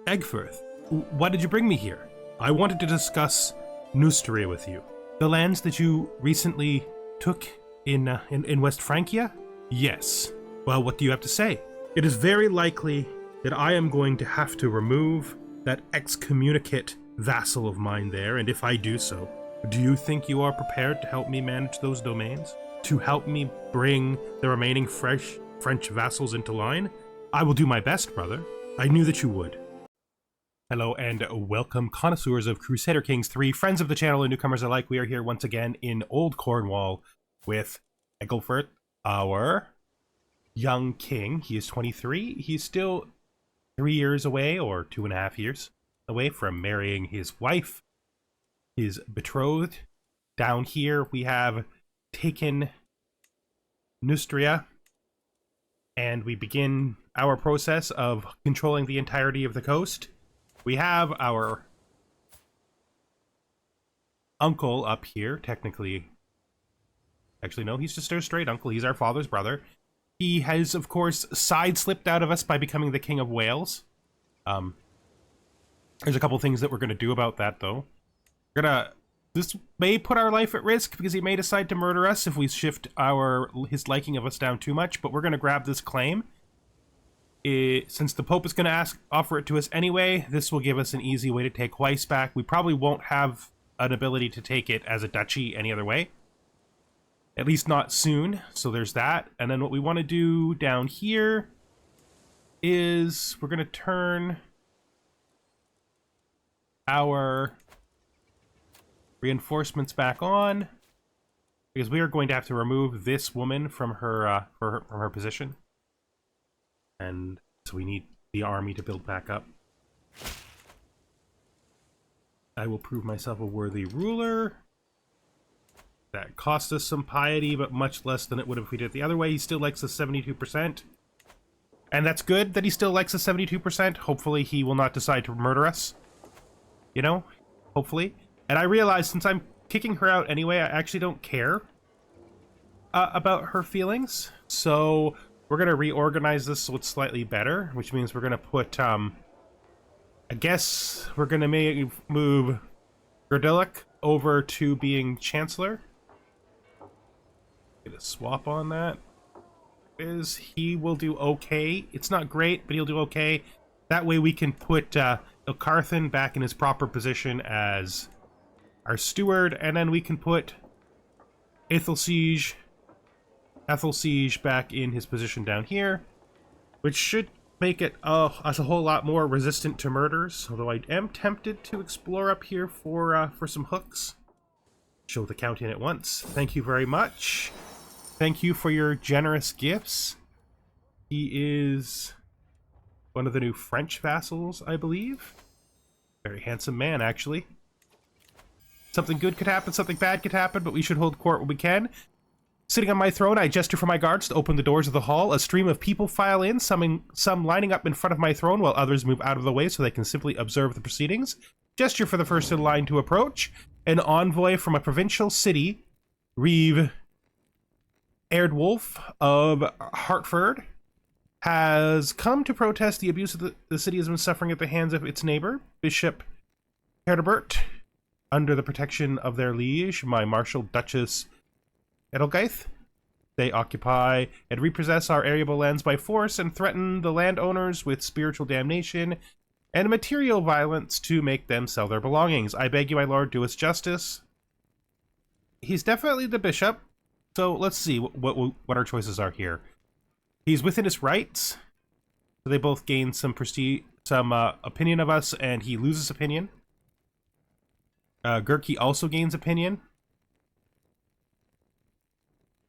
Egfirth, why did you bring me here? I wanted to discuss Neustria with you. The lands that you recently took in West Francia? Yes. Well, what do you have to say? It is very likely that I am going to have to remove that excommunicate vassal of mine there, and if I do so, do you think you are prepared to help me manage those domains? To help me bring the remaining French vassals into line? I will do my best, brother. I knew that you would. Hello and welcome, connoisseurs of Crusader Kings 3, friends of the channel and newcomers alike. We are here once again in Old Cornwall with Egfirth, our young king. He is 23. He's still 3 years away, or 2.5 years away from marrying his wife, his betrothed. Down here we have taken Neustria, and we begin our process of controlling the entirety of the coast. We have our uncle up here, technically. Actually, no, he's just our straight uncle. He's our father's brother. He has, of course, side-slipped out of us by becoming the King of Wales. There's a couple things that we're going to do about that, though. This may put our life at risk, because he may decide to murder us if we shift his liking of us down too much, but we're going to grab this claim. Since the Pope is going to offer it to us anyway, this will give us an easy way to take Weiss back. We probably won't have an ability to take it as a duchy any other way. At least not soon, so there's that. And then what we want to do down here is we're going to turn our reinforcements back on, because we are going to have to remove this woman from her position. And so we need the army to build back up. I will prove myself a worthy ruler. That cost us some piety, but much less than it would if we did it the other way. He still likes us 72%. And that's good that he still likes us 72%. Hopefully he will not decide to murder us. You know? Hopefully. And I realize since I'm kicking her out anyway, I actually don't care about her feelings. So we're going to reorganize this so it's slightly better, which means we're going to put, I guess we're going to move Gurdilic over to being Chancellor. Get a swap on that. He will do okay. It's not great, but he'll do okay. That way we can put Ilcarthen back in his proper position as our steward, and then we can put Ethelsiege back in his position down here, which should make it as a whole lot more resistant to murders, although I am tempted to explore up here for some hooks. Show the count in at once. Thank you very much. Thank you for your generous gifts. He is one of the new French vassals, I believe. Very handsome man, actually. Something good could happen, something bad could happen, but we should hold court when we can. Sitting on my throne, I gesture for my guards to open the doors of the hall. A stream of people file in, some lining up in front of my throne, while others move out of the way so they can simply observe the proceedings. Gesture for the first in line to approach. An envoy from a provincial city, Reeve Erdwulf of Hartford, has come to protest the abuse of the city has been suffering at the hands of its neighbor, Bishop Herdebert, under the protection of their liege, my Marshal Duchess Edelgeith. They occupy and repossess our arable lands by force and threaten the landowners with spiritual damnation and material violence to make them sell their belongings. I beg you, my lord, do us justice. He's definitely the bishop, so let's see what our choices are here. He's within his rights, so they both gain some prestige, some opinion of us, and he loses opinion. Gurki also gains opinion.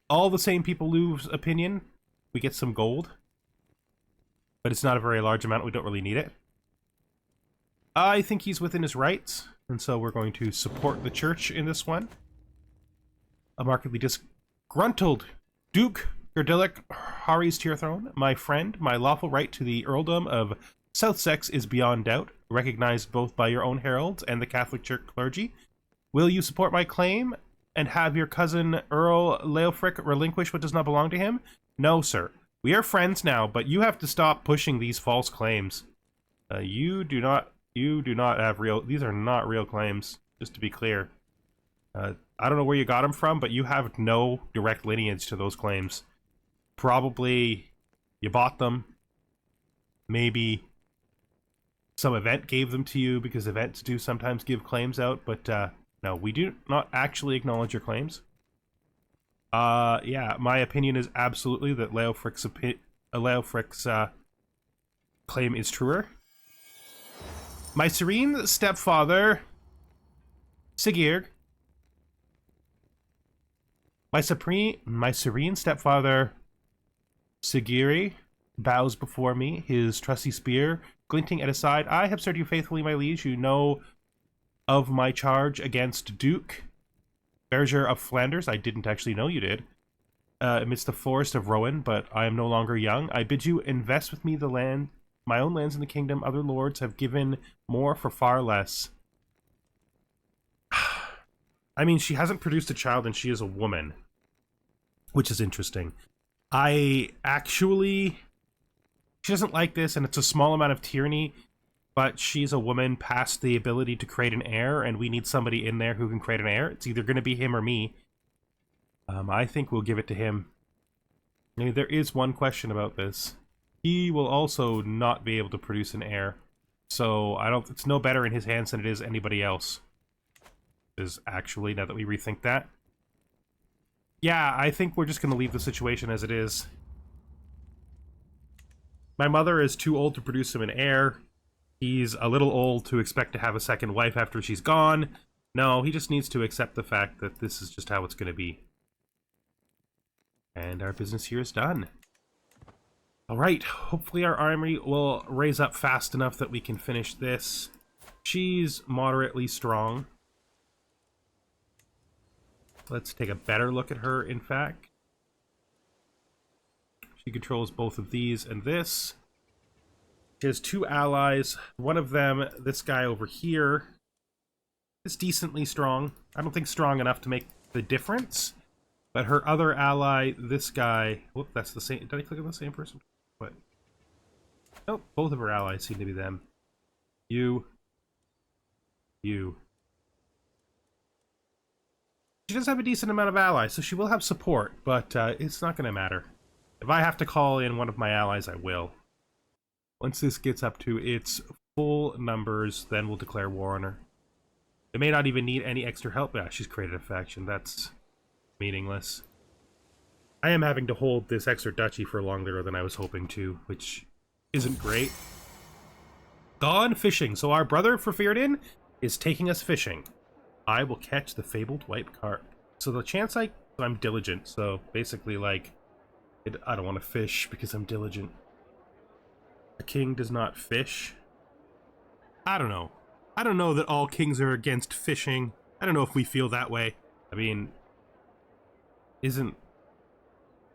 All the same people lose opinion. We get some gold. But it's not a very large amount. We don't really need it. I think he's within his rights. And so we're going to support the church in this one. A markedly disgruntled Duke Gurdilic hurries to your throne. My friend, my lawful right to the earldom of Southsex is beyond doubt, recognized both by your own heralds and the Catholic Church clergy. Will you support my claim and have your cousin Earl Leofric relinquish what does not belong to him? No, sir. We are friends now, but you have to stop pushing these false claims. You do not have real, these are not real claims, just to be clear. I don't know where you got them from, but you have no direct lineage to those claims. Probably you bought them. Maybe some event gave them to you, because events do sometimes give claims out, but no, we do not actually acknowledge your claims. Yeah, my opinion is absolutely that Leofric's claim is truer. My serene stepfather, Sigurd. My serene stepfather, Sigiri, bows before me, his trusty spear glinting at his side. I have served you faithfully, my liege. You know of my charge against Duke Resmen of Flanders. I didn't actually know you did. Amidst the forest of Rowan, but I am no longer young. I bid you invest with me the land, my own lands in the kingdom. Other lords have given more for far less. I mean, she hasn't produced a child and she is a woman, which is interesting. She doesn't like this, and it's a small amount of tyranny, but she's a woman past the ability to create an heir, and we need somebody in there who can create an heir. It's either going to be him or me. I think we'll give it to him. I mean, there is one question about this. He will also not be able to produce an heir, so it's no better in his hands than it is anybody else. Is actually, now that we rethink that. Yeah, I think we're just going to leave the situation as it is. My mother is too old to produce him an heir. He's a little old to expect to have a second wife after she's gone. No, he just needs to accept the fact that this is just how it's going to be. And our business here is done. Alright, hopefully our armory will raise up fast enough that we can finish this. She's moderately strong. Let's take a better look at her, in fact. She controls both of these and this. She has two allies. One of them, this guy over here, is decently strong. I don't think strong enough to make the difference. But her other ally, this guy... Whoop, that's the same... Did I click on the same person? What? Nope, both of her allies seem to be them. You. She does have a decent amount of allies, so she will have support, but it's not going to matter. If I have to call in one of my allies, I will. Once this gets up to its full numbers, then we'll declare war on her. It may not even need any extra help. Yeah, she's created a faction. That's meaningless. I am having to hold this extra duchy for longer than I was hoping to, which isn't great. Gone fishing. So our brother Ferverdyn is taking us fishing. I will catch the fabled white carp. So the chance I'm diligent, so basically like, I don't want to fish because I'm diligent. A king does not fish. I don't know. I don't know that all kings are against fishing. I don't know if we feel that way. I mean, isn't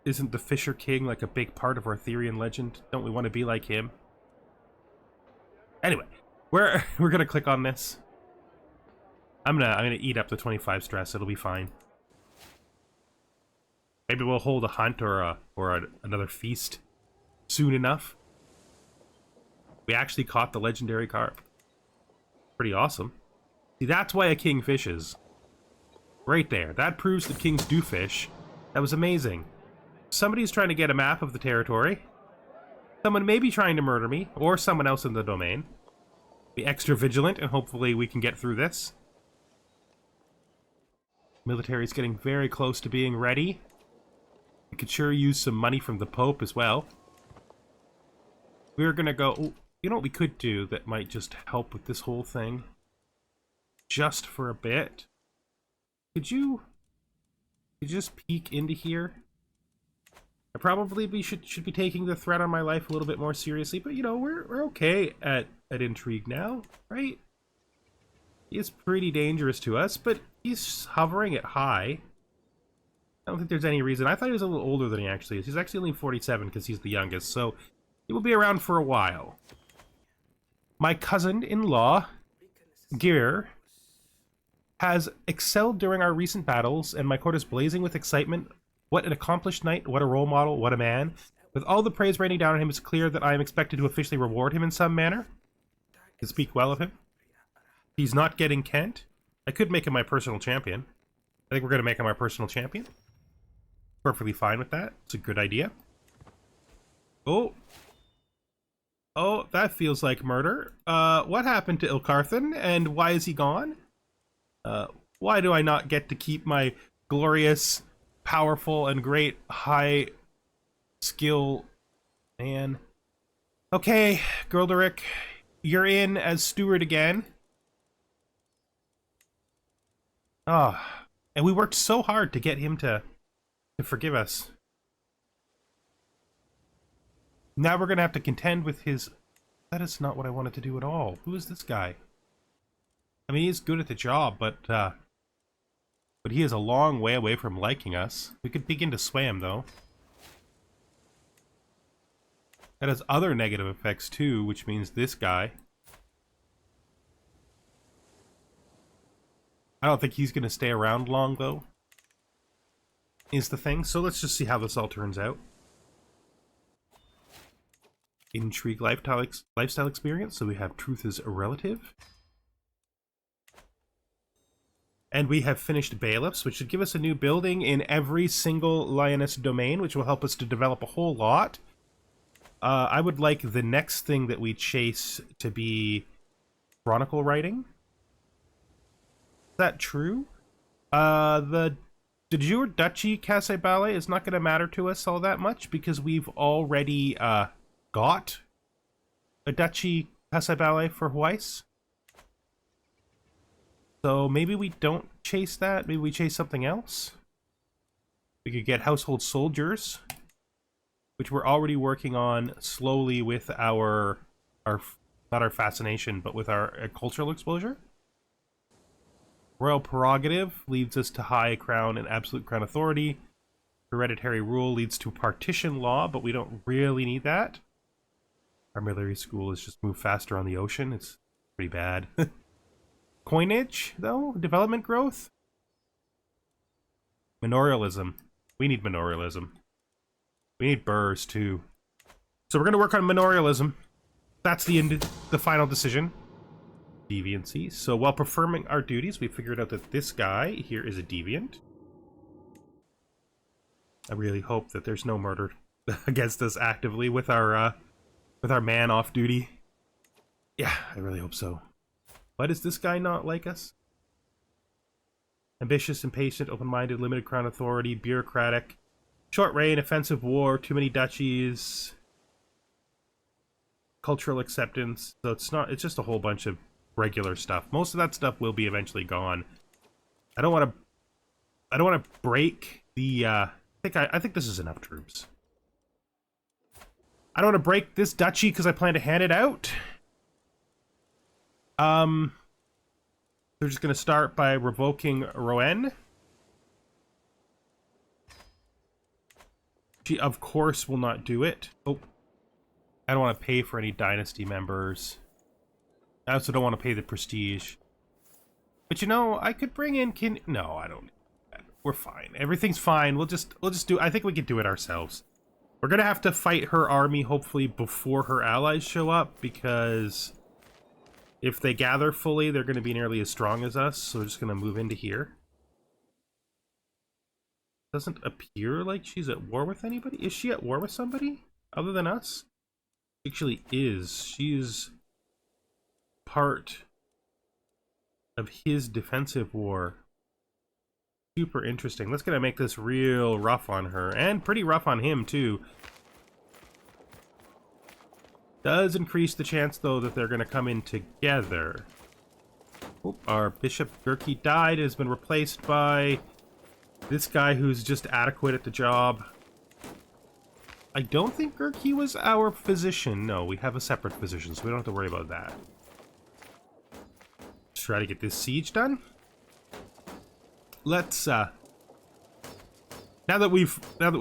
the Fisher King like a big part of Arthurian legend? Don't we want to be like him? Anyway, we're gonna click on this. I'm gonna eat up the 25 stress. It'll be fine. Maybe we'll hold a hunt or another feast soon enough. We actually caught the legendary carp. Pretty awesome. See, that's why a king fishes. Right there. That proves that kings do fish. That was amazing. Somebody's trying to get a map of the territory. Someone may be trying to murder me, or someone else in the domain. Be extra vigilant, and hopefully we can get through this. Military's getting very close to being ready. We could sure use some money from the Pope as well. We're gonna go... Oh, you know what we could do that might just help with this whole thing? Just for a bit. Could you just peek into here? I probably should be taking the threat on my life a little bit more seriously, but you know, we're okay at intrigue now, right? He is pretty dangerous to us, but he's hovering at high. I don't think there's any reason. I thought he was a little older than he actually is. He's actually only 47 because he's the youngest, so he will be around for a while. My cousin-in-law, Gir, has excelled during our recent battles, and my court is blazing with excitement. What an accomplished knight, what a role model, what a man. With all the praise raining down on him, it's clear that I am expected to officially reward him in some manner. To speak well of him. He's not getting Kent. I could make him my personal champion. I think we're going to make him our personal champion. Perfectly fine with that. It's a good idea. Oh. Oh, that feels like murder. What happened to Ilkarthen, and why is he gone? Why do I not get to keep my glorious, powerful, and great high skill man? Okay, Gurdilic, you're in as steward again. Ah, and we worked so hard to get him to forgive us. Now we're gonna have to contend with his... That is not what I wanted to do at all. Who is this guy? I mean, he's good at the job, but he is a long way away from liking us. We could begin to sway him, though. That has other negative effects, too, which means this guy... I don't think he's gonna stay around long, though. Is the thing. So let's just see how this all turns out. Intrigue lifestyle experience, so we have truth is a relative. And we have finished bailiffs, which should give us a new building in every single lioness domain, which will help us to develop a whole lot. I would like the next thing that we chase to be chronicle writing. Is that true? The de jure duchy Casabale is not going to matter to us all that much because we've already got a duchy Casabale for Weiss. So maybe we don't chase that. Maybe we chase something else. We could get household soldiers, which we're already working on slowly with our not our fascination, but with our cultural exposure. Royal prerogative leads us to high crown and absolute crown authority. Hereditary rule leads to partition law, but we don't really need that. Our military school has just moved faster on the ocean. It's pretty bad. Coinage, though? Development growth? Manorialism. We need manorialism. We need burrs, too. So we're going to work on manorialism. That's the final decision. Deviancy. So while performing our duties, we figured out that this guy here is a deviant. I really hope that there's no murder against us actively with our man off duty. Yeah, I really hope so. Why does this guy not like us? Ambitious, impatient, open-minded, limited crown authority, bureaucratic, short reign, offensive war, too many duchies, cultural acceptance. So it's just a whole bunch of regular stuff. Most of that stuff will be eventually gone. I don't want to break the I think this is enough troops. I don't want to break this duchy because I plan to hand it out. They're just going to start by revoking Rouen. She, of course, will not do it. Oh, I don't want to pay for any dynasty members. I also don't want to pay the prestige. But you know, I could bring in No, I don't need that. We're fine. Everything's fine. We'll just do... I think we can do it ourselves. We're going to have to fight her army, hopefully, before her allies show up, because if they gather fully, they're going to be nearly as strong as us, so we're just going to move into here. Doesn't appear like she's at war with anybody. Is she at war with somebody other than us? She actually is. She's part of his defensive war. Super interesting. Let's gonna make this real rough on her, and pretty rough on him too. Does increase the chance though that they're gonna come in together. Oop, our Bishop Gurki died, has been replaced by this guy who's just adequate at the job. I don't think Gurki was our physician. No, we have a separate physician, so we don't have to worry about that. Let's try to get this siege done. Let's now that we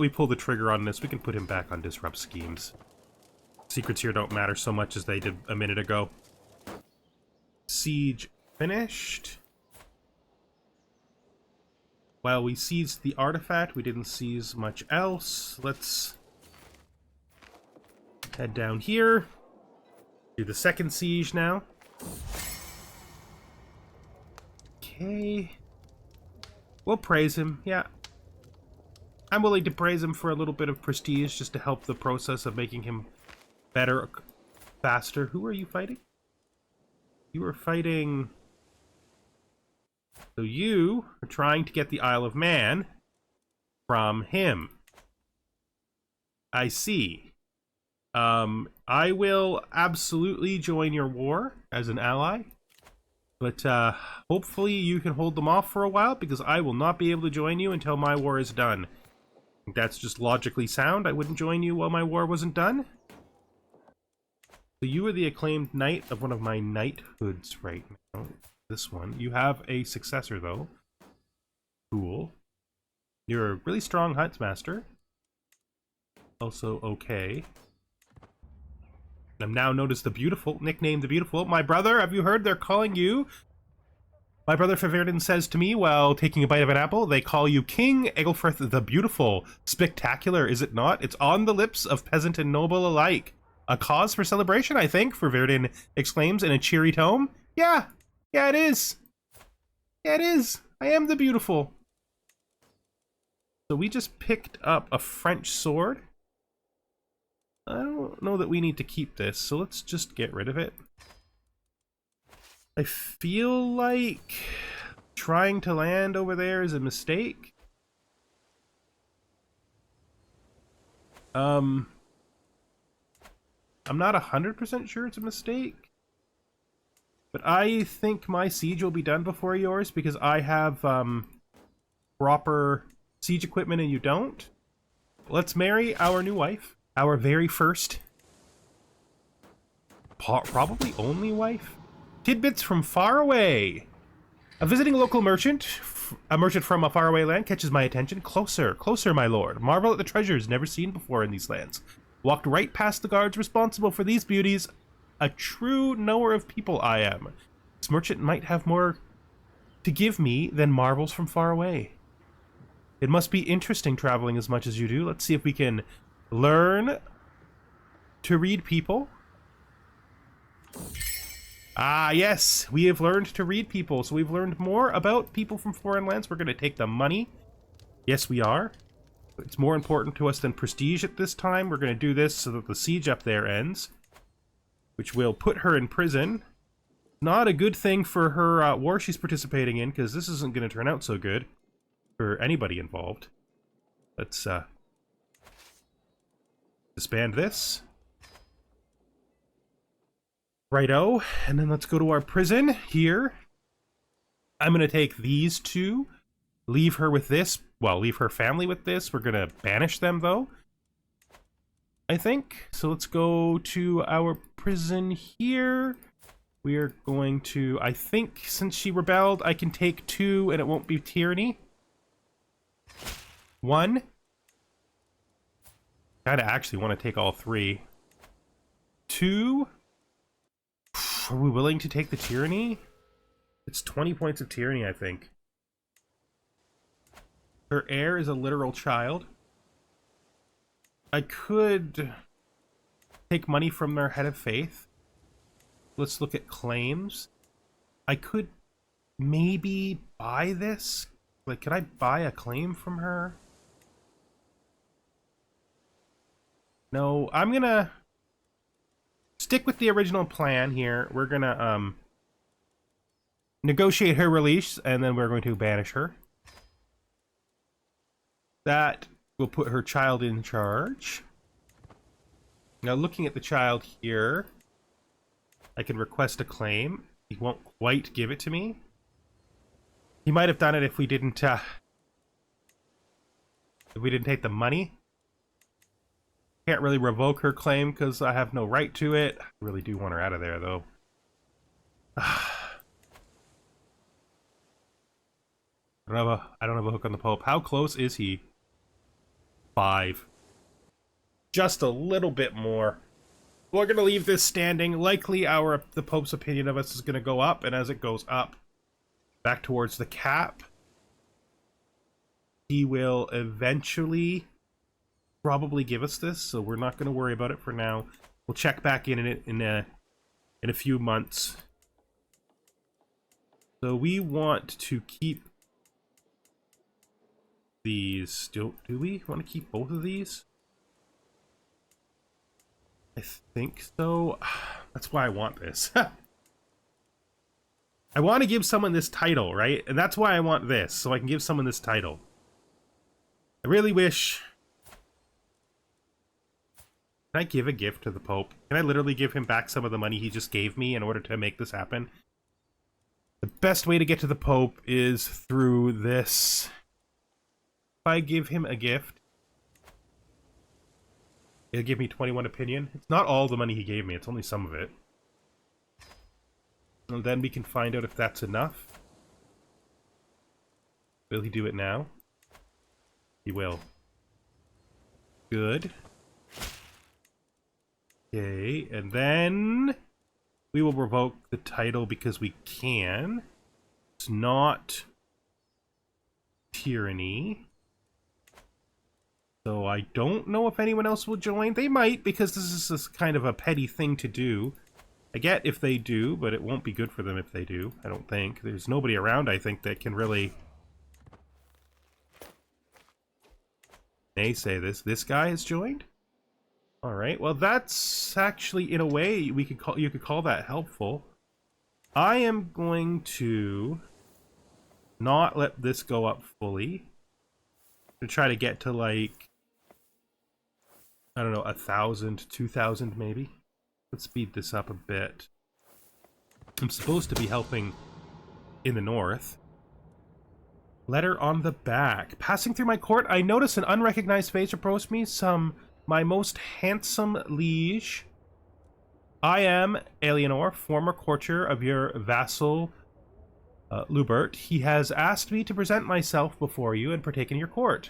pulled the trigger on this, we can put him back on disrupt schemes. Secrets here don't matter so much as they did a minute ago. Siege finished. While we seized the artifact, we didn't seize much else. Let's head down here. Do the second siege now. Okay. We'll praise him, yeah. I'm willing to praise him for a little bit of prestige just to help the process of making him better, faster. Who are you fighting? You are fighting... So you are trying to get the Isle of Man from him. I see. I will absolutely join your war as an ally. But hopefully you can hold them off for a while, because I will not be able to join you until my war is done. I think that's just logically sound. I wouldn't join you while my war wasn't done. So you are the acclaimed knight of one of my knighthoods right now. This one. You have a successor, though. Cool. You're a really strong huntsmaster. Also okay. I'm now known as the Beautiful, nicknamed the Beautiful. My brother, have you heard? They're calling you. My brother Ferverdyn says to me while taking a bite of an apple, they call you King Egilfrith the Beautiful. Spectacular, is it not? It's on the lips of peasant and noble alike. A cause for celebration, I think, Ferverdyn exclaims in a cheery tone. Yeah, it is. Yeah, it is. I am the Beautiful. So we just picked up a French sword. I don't know that we need to keep this, so let's just get rid of it. I feel like trying to land over there is a mistake. I'm not 100% sure it's a mistake. But I think my siege will be done before yours because I have proper siege equipment and you don't. Let's marry our new wife. Our very first, probably only wife. Tidbits from far away. A visiting local merchant, a merchant from a faraway land, catches my attention. Closer, closer, my lord. Marvel at the treasures never seen before in these lands. Walked right past the guards responsible for these beauties. A true knower of people I am. This merchant might have more to give me than marvels from far away. It must be interesting traveling as much as you do. Let's see if we can learn to read people. Ah, yes, we have learned to read people. So we've learned more about people from foreign lands. We're going to take the money. Yes, we are. It's more important to us than prestige at this time. We're going to do this so that the siege up there ends, which will put her in prison. Not a good thing for her war she's participating in, because this isn't going to turn out so good for anybody involved. Let's disband this. Righto, and then let's go to our prison here. I'm going to take these two, leave her with this, well, leave her family with this. We're going to banish them, though, I think. So let's go to our prison here. We are going to, I think, since she rebelled, I can take 2 and it won't be tyranny. 1. Kinda actually want to take all 3. 2. Are we willing to take the tyranny? It's 20 points of tyranny, I think. Her heir is a literal child. I could take money from their head of faith. Let's look at claims. I could maybe buy this. Like, could I buy a claim from her? No, I'm gonna stick with the original plan here. We're gonna negotiate her release, and then we're going to banish her. That will put her child in charge. Now, looking at the child here, I can request a claim. He won't quite give it to me. He might have done it if we didn't take the money. Can't really revoke her claim because I have no right to it. I really do want her out of there, though. I don't have a hook on the Pope. How close is he? 5. Just a little bit more. We're going to leave this standing. Likely the Pope's opinion of us is going to go up, and as it goes up, back towards the cap, he will eventually probably give us this, so we're not going to worry about it for now. We'll check back in a few months. So we want to keep these. Do we want to keep both of these? I think so. That's why I want this. I want to give someone this title, right? And that's why I want this, so I can give someone this title. I really wish... Can I give a gift to the Pope? Can I literally give him back some of the money he just gave me in order to make this happen? The best way to get to the Pope is through this. If I give him a gift, he'll give me 21 opinion. It's not all the money he gave me, it's only some of it. And then we can find out if that's enough. Will he do it now? He will. Good. Okay, and then we will revoke the title because we can. It's not tyranny. So I don't know if anyone else will join. They might, because this is kind of a petty thing to do. I get if they do, but it won't be good for them if they do, I don't think. There's nobody around, I think, that can really... They say this. This guy has joined? Alright, well that's actually, in a way, you could call that helpful. I am going to not let this go up fully. To try to get to, like, I don't know, 1,000, 2,000 maybe. Let's speed this up a bit. I'm supposed to be helping in the north. Letter on the back. Passing through my court, I notice an unrecognized face approach me. My most handsome liege. I am Eleanor, former courtier of your vassal, Lubert. He has asked me to present myself before you and partake in your court.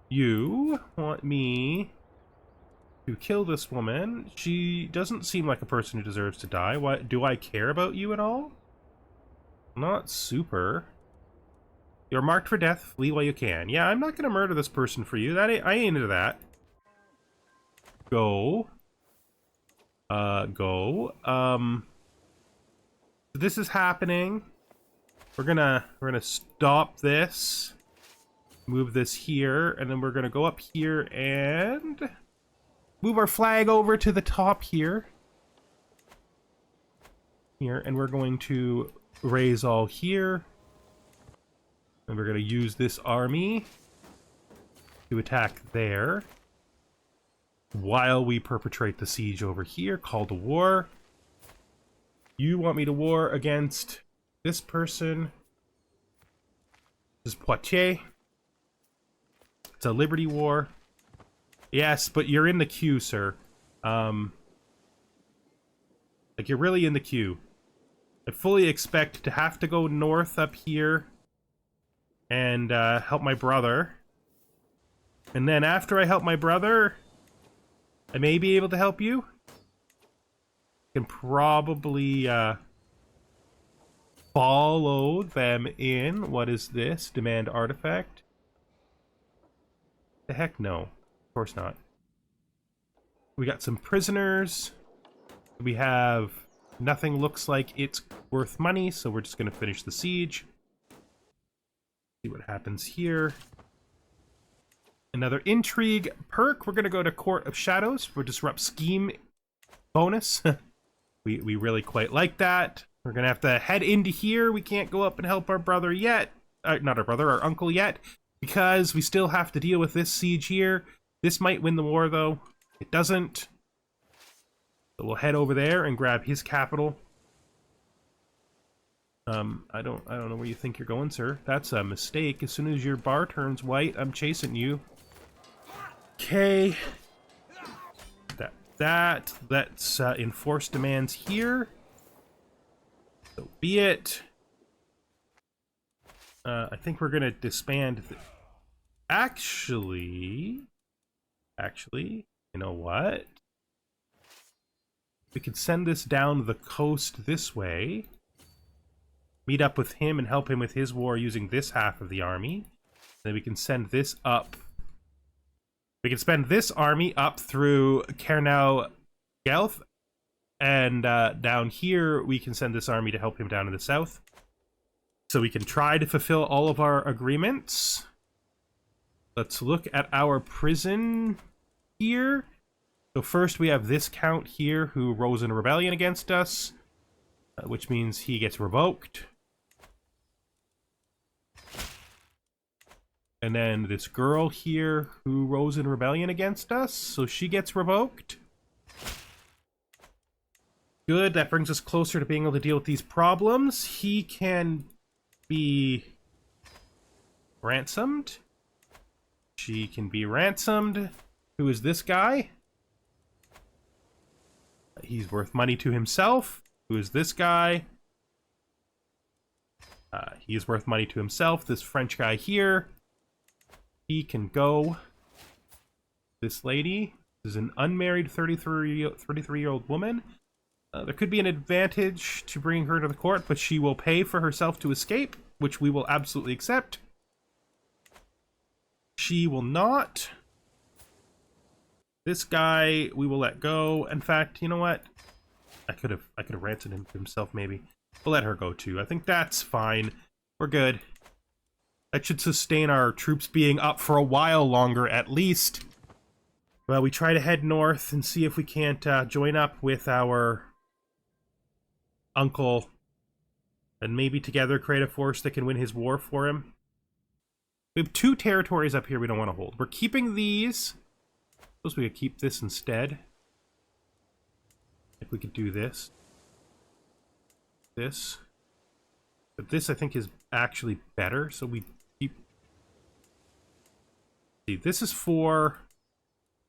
You want me to kill this woman. She doesn't seem like a person who deserves to die. What, do I care about you at all? Not super. You're marked for death. Flee while you can. Yeah, I'm not gonna murder this person for you. I ain't into that. Go. This is happening. We're gonna stop this. Move this here, and then we're gonna go up here and move our flag over to the top here. And we're going to raise all here. And we're going to use this army to attack there. While we perpetrate the siege over here, call to war. You want me to war against this person. This is Poitiers. It's a liberty war. Yes, but you're in the queue, sir. Like, you're really in the queue. I fully expect to have to go north up here and help my brother. And then after I help my brother, I may be able to help you. Can probably follow them in. What is this? Demand artifact? The heck no. Of course not. We got some prisoners. We have... Nothing looks like it's worth money, so we're just going to finish the siege. See what happens here. Another intrigue perk. We're going to go to Court of Shadows for Disrupt Scheme bonus. we really quite like that. We're going to have to head into here. We can't go up and help our brother yet. Not our brother, our uncle yet. Because we still have to deal with this siege here. This might win the war, though. It doesn't. So we'll head over there and grab his capital. I don't know where you think you're going, sir. That's a mistake. As soon as your bar turns white, I'm chasing you. Okay. Let's enforce demands here. So be it. I think we're gonna disband. Actually, you know what? We could send this down the coast this way. Meet up with him and help him with his war using this half of the army. Then we can send this up. We can spend this army up through Caernau Gelth and down here we can send this army to help him down in the south. So we can try to fulfill all of our agreements. Let's look at our prison here. So first we have this count here who rose in rebellion against us, which means he gets revoked. And then this girl here who rose in rebellion against us, so she gets revoked. Good, that brings us closer to being able to deal with these problems. He can be ransomed. She can be ransomed. Who is this guy? He's worth money to himself. Who is this guy? He is worth money to himself. This French guy here. He can go. This lady is an unmarried 33-year-old woman. There could be an advantage to bringing her to the court, but she will pay for herself to escape, which we will absolutely accept. She will not. This guy we will let go. In fact, you know what? I could have ransomed him to himself, maybe. We'll let her go too. I think that's fine. We're good. That should sustain our troops being up for a while longer, at least. Well, we try to head north and see if we can't join up with our uncle and maybe together create a force that can win his war for him. We have 2 territories up here we don't want to hold. We're keeping these. I suppose we could keep this instead. If we could do this. This. But this, I think, is actually better, so we keep... See, this is 4.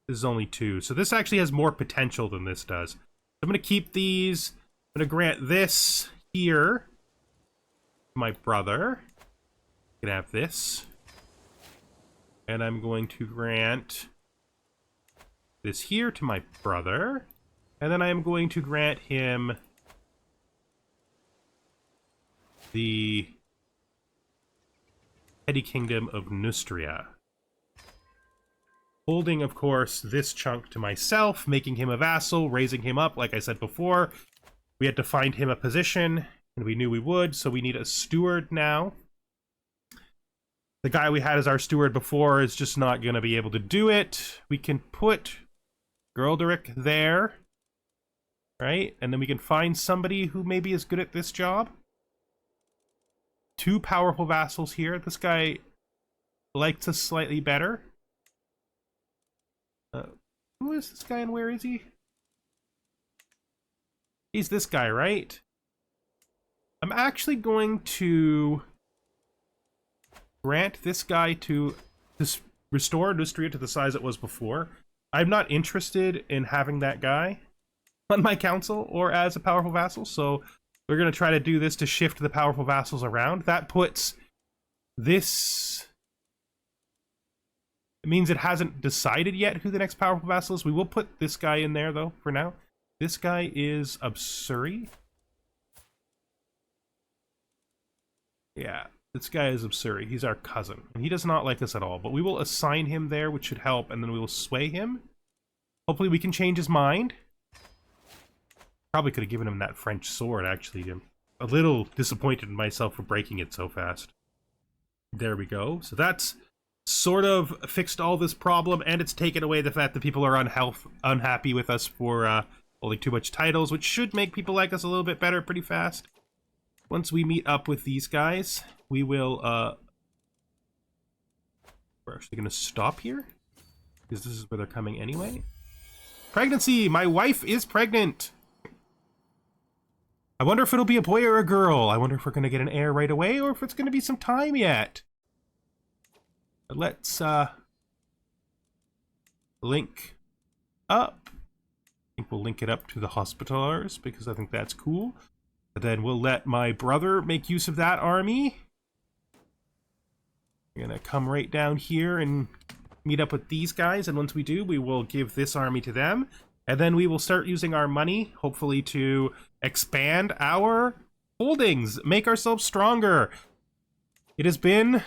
This is only 2. So this actually has more potential than this does. I'm going to keep these. I'm going to grant this here to my brother. You can have this. And I'm going to grant this here to my brother. And then I'm going to grant him the petty kingdom of Neustria. Holding, of course, this chunk to myself, making him a vassal, raising him up, like I said before. We had to find him a position, and we knew we would, so we need a steward now. The guy we had as our steward before is just not going to be able to do it. We can put Gurdilic there, right? And then we can find somebody who maybe is good at this job. 2 powerful vassals here. This guy likes us slightly better. Who is this guy and where is he? He's this guy, right? I'm actually going to grant this guy to restore Neustria to the size it was before. I'm not interested in having that guy on my council or as a powerful vassal, so we're going to try to do this to shift the powerful vassals around. That puts this... It means it hasn't decided yet who the next powerful vassal is. We will put this guy in there, though, for now. This guy is Absuri. Yeah, this guy is Absuri. He's our cousin. And he does not like us at all. But we will assign him there, which should help, and then we will sway him. Hopefully we can change his mind. Probably could have given him that French sword, actually. I'm a little disappointed in myself for breaking it so fast. There we go. So that's sort of fixed all this problem, and it's taken away the fact that people are unhappy with us for holding too much titles, which should make people like us a little bit better pretty fast. Once we meet up with these guys, we will, we're actually going to stop here, because this is where they're coming anyway. Pregnancy! My wife is pregnant! I wonder if it'll be a boy or a girl. I wonder if we're going to get an heir right away, or if it's going to be some time yet. Let's link up. I think we'll link it up to the Hospitallers because I think that's cool. And then we'll let my brother make use of that army. We're gonna come right down here and meet up with these guys, and once we do, we will give this army to them. And then we will start using our money, hopefully to expand our holdings, make ourselves stronger. It has been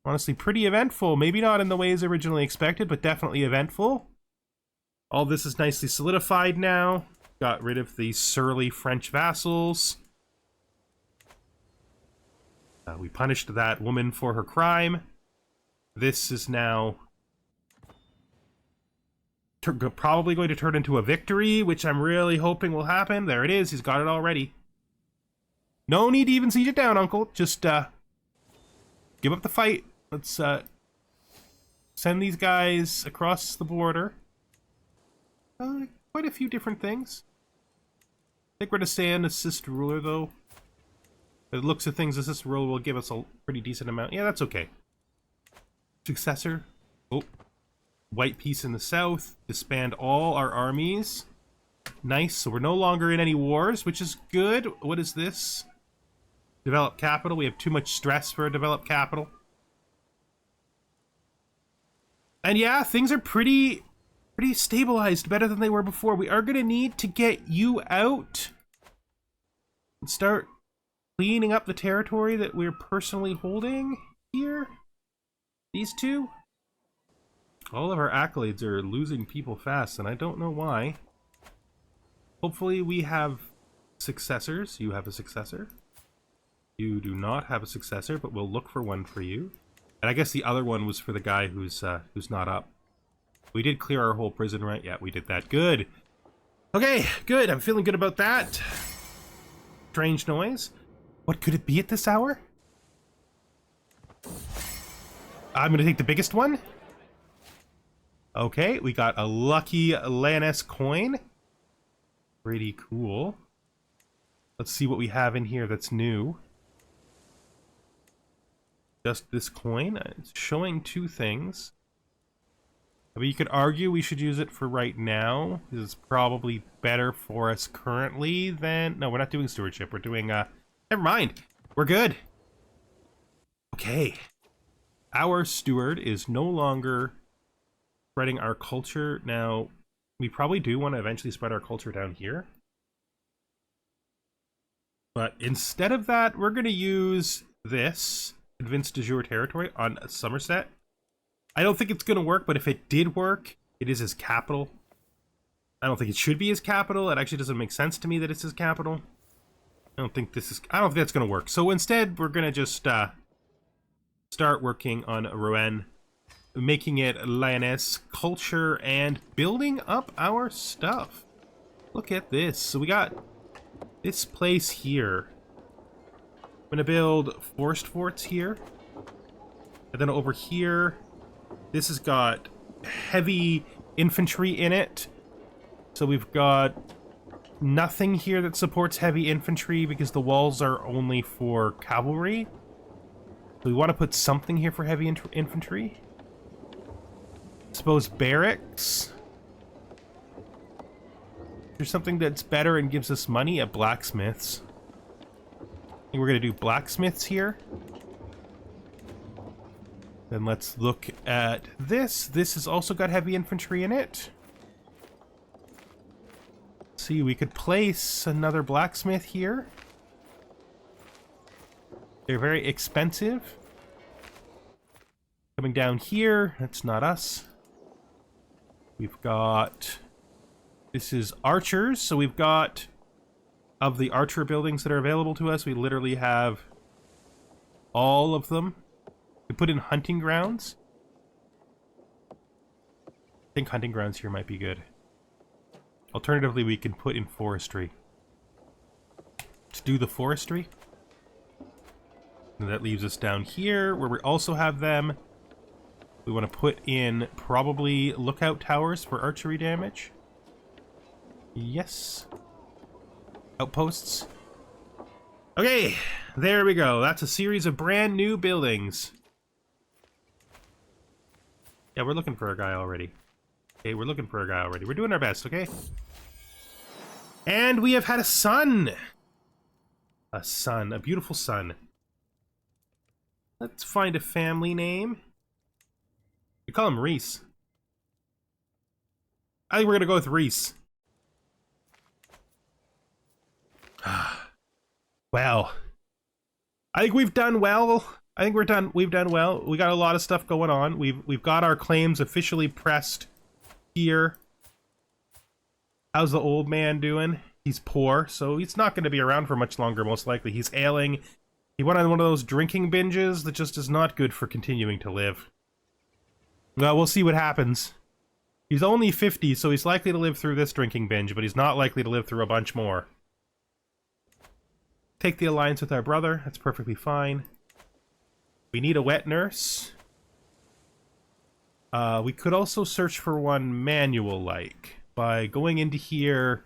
honestly pretty eventful. Maybe not in the ways originally expected, but definitely eventful. All this is nicely solidified now. got rid of the surly French vassals. We punished that woman for her crime. This is now probably going to turn into a victory, which I'm really hoping will happen. There it is. He's got it already. No need to even siege it down, Uncle. Just give up the fight. Let's send these guys across the border. Quite a few different things. I think we're to stay an assist ruler, though. It looks at things, assist ruler will give us a pretty decent amount. Yeah, that's okay. Successor. Oh. White peace in the south. Disband all our armies. Nice. So we're no longer in any wars, which is good. What is this? Develop capital. We have too much stress for a developed capital. And yeah, things are pretty stabilized, better than they were before. We are going to need to get you out and start cleaning up the territory that we're personally holding here. These two. All of our accolades are losing people fast, and I don't know why. Hopefully we have successors. You have a successor. You do not have a successor, but we'll look for one for you. And I guess the other one was for the guy who's not up. We did clear our whole prison, right? Yeah, we did that. Good. Okay, good. I'm feeling good about that. Strange noise. What could it be at this hour? I'm going to take the biggest one. Okay, we got a lucky Lannis coin. Pretty cool. Let's see what we have in here that's new. Just this coin. It's showing two things. I mean, you could argue we should use it for right now. This is probably better for us currently than... No, we're not doing stewardship. We're doing... Never mind. We're good. Okay. Our steward is no longer spreading our culture. Now, we probably do want to eventually spread our culture down here. But instead of that, we're going to use this, Convince de jure territory, on Somerset. I don't think it's going to work, but if it did work, it is his capital. I don't think it should be his capital. It actually doesn't make sense to me that it's his capital. I don't think that's going to work. So instead, we're going to just start working on Rouen, making it Lioness culture and building up our stuff. Look at this. So we got this place here. I'm going to build forest forts here. And then over here, this has got heavy infantry in it. So we've got nothing here that supports heavy infantry because the walls are only for cavalry. So we want to put something here for heavy infantry. I suppose barracks. There's something that's better and gives us money at blacksmiths. I think we're going to do blacksmiths here. Then let's look at this. This has also got heavy infantry in it. See, we could place another blacksmith here. They're very expensive. Coming down here, that's not us. We've got... This is archers, so we've got... Of the archer buildings that are available to us, we literally have all of them. We put in hunting grounds. I think hunting grounds here might be good. Alternatively, we can put in forestry. To do the forestry. And that leaves us down here, where we also have them. We want to put in probably lookout towers for archery damage. Yes. Outposts. Okay, there we go. That's a series of brand new buildings. Yeah, we're looking for a guy already. Okay, we're looking for a guy already. We're doing our best, okay? And we have had a son! A son. A beautiful son. Let's find a family name. We call him Reese. I think we're gonna go with Reese. Well, I think we've done well. I think we've done well. We got a lot of stuff going on. We've got our claims officially pressed here. How's the old man doing? He's poor, so he's not going to be around for much longer, most likely. He's ailing. He went on one of those drinking binges that just is not good for continuing to live. Well, we'll see what happens. He's only 50, so he's likely to live through this drinking binge, but he's not likely to live through a bunch more. Take the alliance with our brother. That's perfectly fine. We need a wet nurse. We could also search for one manual-like by going into here,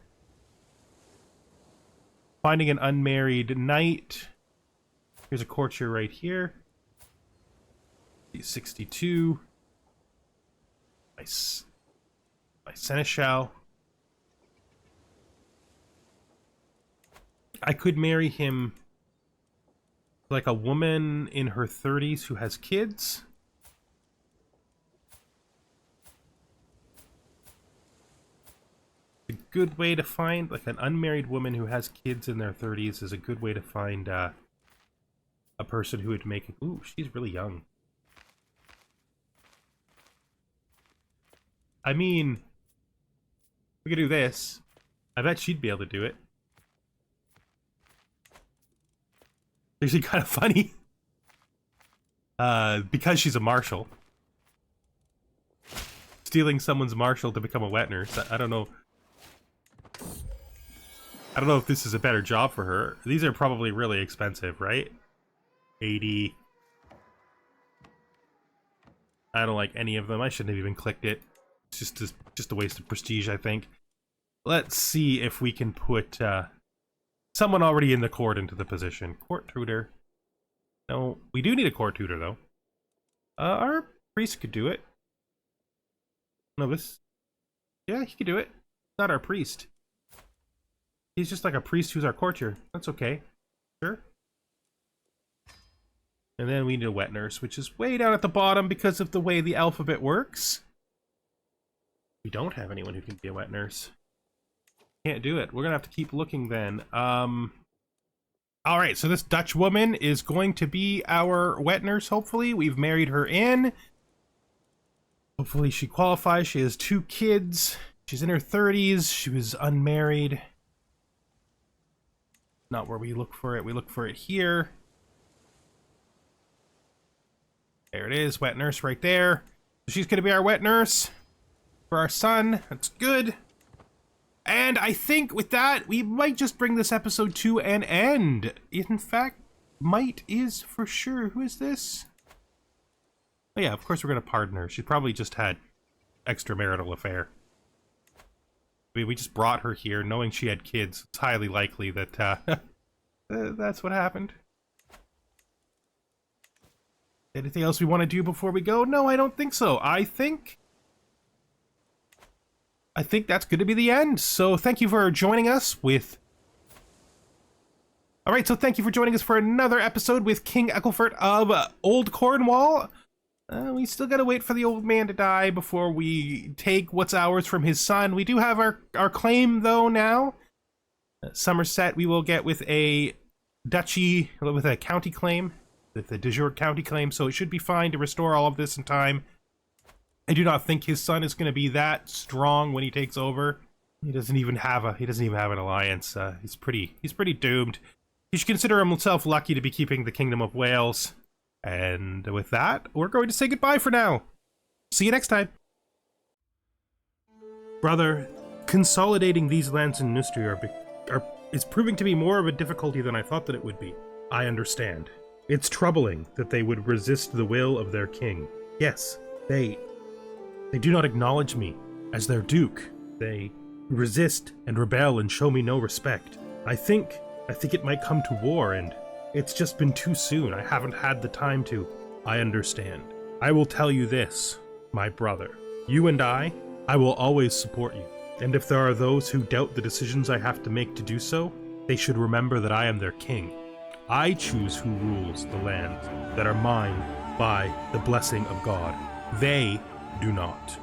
finding an unmarried knight. Here's a courtier right here. 62. Nice. My seneschal. I could marry him like a woman in her 30s who has kids. A good way to find, like, an unmarried woman who has kids in their 30s is a good way to find a person who would make it. Ooh, she's really young. I mean, we could do this. I bet she'd be able to do it. It's actually kind of funny. Because she's a marshal. Stealing someone's marshal to become a wet nurse. I don't know. I don't know if this is a better job for her. These are probably really expensive, right? 80. I don't like any of them. I shouldn't have even clicked it. It's just a waste of prestige, I think. Let's see if we can put someone already in the court into the position. Court tutor. No, we do need a court tutor, though. Our priest could do it. No, this... Yeah, he could do it. Not our priest. He's just like a priest who's our courtier. That's okay. Sure. And then we need a wet nurse, which is way down at the bottom because of the way the alphabet works. We don't have anyone who can be a wet nurse. Can't do it. We're gonna have to keep looking then. Alright, so this Dutch woman is going to be our wet nurse, hopefully. We've married her in. Hopefully she qualifies. She has 2 kids. She's in her 30s. She was unmarried. Not where we look for it. We look for it here. There it is, wet nurse right there. So she's gonna be our wet nurse for our son. That's good. And I think with that, we might just bring this episode to an end. In fact, might is for sure. Who is this? Oh yeah, of course we're gonna pardon her. She probably just had extramarital affair. We just brought her here knowing she had kids. It's highly likely that that's what happened. Anything else we want to do before we go? No, I don't think so. I think that's going to be the end. So thank you for joining us with... Alright, so thank you for joining us for another episode with King Eckelfert of Old Cornwall. We still gotta wait for the old man to die before we take what's ours from his son. We do have our claim, though, now. Somerset we will get with a duchy, with a county claim. With the de jure county claim, so it should be fine to restore all of this in time. I do not think his son is going to be that strong when he takes over. He doesn't even have an alliance. He's pretty doomed. He should consider himself lucky to be keeping the Kingdom of Wales. And with that, we're going to say goodbye for now. See you next time. Brother, consolidating these lands in Neustria is proving to be more of a difficulty than I thought that it would be. I understand. It's troubling that they would resist the will of their king. Yes, they do not acknowledge me as their duke. They resist and rebel and show me no respect. I think it might come to war, and it's just been too soon. I haven't had the time to. I understand. I will tell you this, my brother. You and I will always support you. And if there are those who doubt the decisions I have to make to do so, they should remember that I am their king. I choose who rules the lands that are mine by the blessing of God. They do not.